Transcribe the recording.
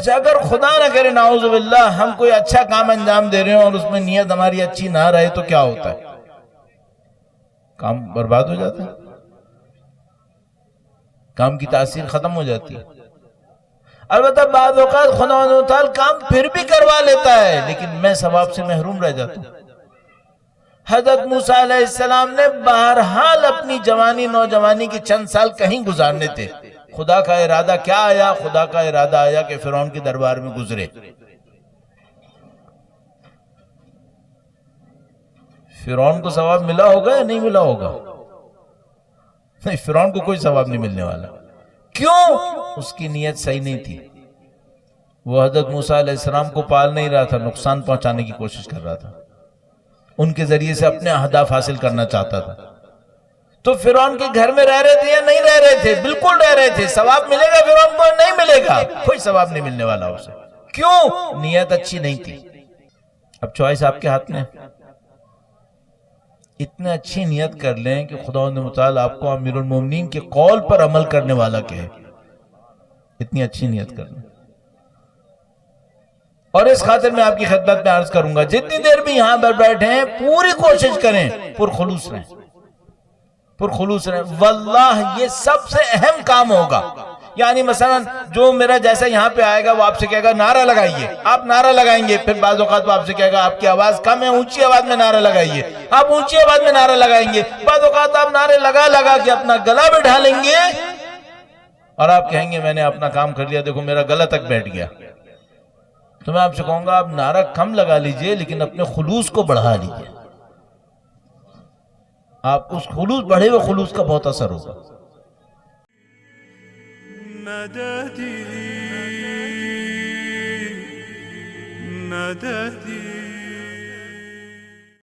اچھا اگر خدا نہ کرے نعوذ باللہ ہم کوئی اچھا کام انجام دے رہے ہیں اور اس میں نیت ہماری اچھی نہ رہے تو کیا ہوتا ہے؟ کام برباد ہو جاتا ہے، کام کی تاثیر ختم ہو جاتی ہے۔ البتہ بعض اوقات خدا و تعالی کام پھر بھی کروا لیتا ہے لیکن میں ثواب سے محروم رہ جاتا ہوں۔ حضرت موسیٰ علیہ السلام نے بہرحال اپنی جوانی نوجوانی کے چند سال کہیں گزارنے تھے، خدا کا ارادہ کیا آیا؟ خدا کا ارادہ آیا کہ فرعون کے دربار میں گزرے۔ فرعون کو ثواب ملا ہوگا یا نہیں ملا ہوگا؟ نہیں، فرعون کو کوئی ثواب نہیں ملنے والا۔ کیوں؟ اس کی نیت صحیح نہیں تھی، وہ حضرت موسیٰ علیہ السلام کو پال نہیں رہا تھا، نقصان پہنچانے کی کوشش کر رہا تھا، ان کے ذریعے سے اپنے اہداف حاصل کرنا چاہتا تھا۔ تو فرعون کے گھر میں رہ رہے تھے یا نہیں رہ رہے تھے؟ بالکل رہ رہے تھے۔ ثواب ملے گا فرعون کو؟ نہیں ملے گا، کوئی ثواب نہیں ملنے والا اسے۔ کیوں؟ نیت اچھی نہیں تھی۔ اب چوائس آپ کے ہاتھ میں، اتنے اچھی نیت کر لیں کہ خدا متعال آپ کو امیر المومنین کے قول پر عمل کرنے والا کہے، اتنی اچھی نیت کر لیں۔ اور اس خاطر میں آپ کی خدمت میں عرض کروں گا، جتنی دیر بھی یہاں پر بیٹھے ہیں پوری کوشش کریں پرخلوص رہیں، پرخلوص رہیں۔ واللہ یہ سب سے اہم کام ہوگا۔ یعنی مثلا جو میرا جیسا یہاں پہ آئے گا وہ آپ سے کہے گا نعرہ لگائیے، آپ نعرہ لگائیں گے، پھر بعض اوقات وہ آپ سے کہے گا آپ کی آواز کم ہے، اونچی آواز میں نعرہ لگائیے، آپ اونچی آواز میں نعرہ لگائیں گے۔ بعض اوقات آپ نعرے لگا لگا کے اپنا گلا بٹھا لیں گے اور آپ کہیں گے میں نے اپنا کام کر لیا، دیکھو میرا گلا تک بیٹھ گیا۔ تو میں آپ سے کہوں گا آپ نعرہ کم لگا لیجئے لیکن اپنے خلوص کو بڑھا لیجئے، آپ اس خلوص بڑھے ہوئے خلوص کا بہت اثر ہوگا۔ مددی مددی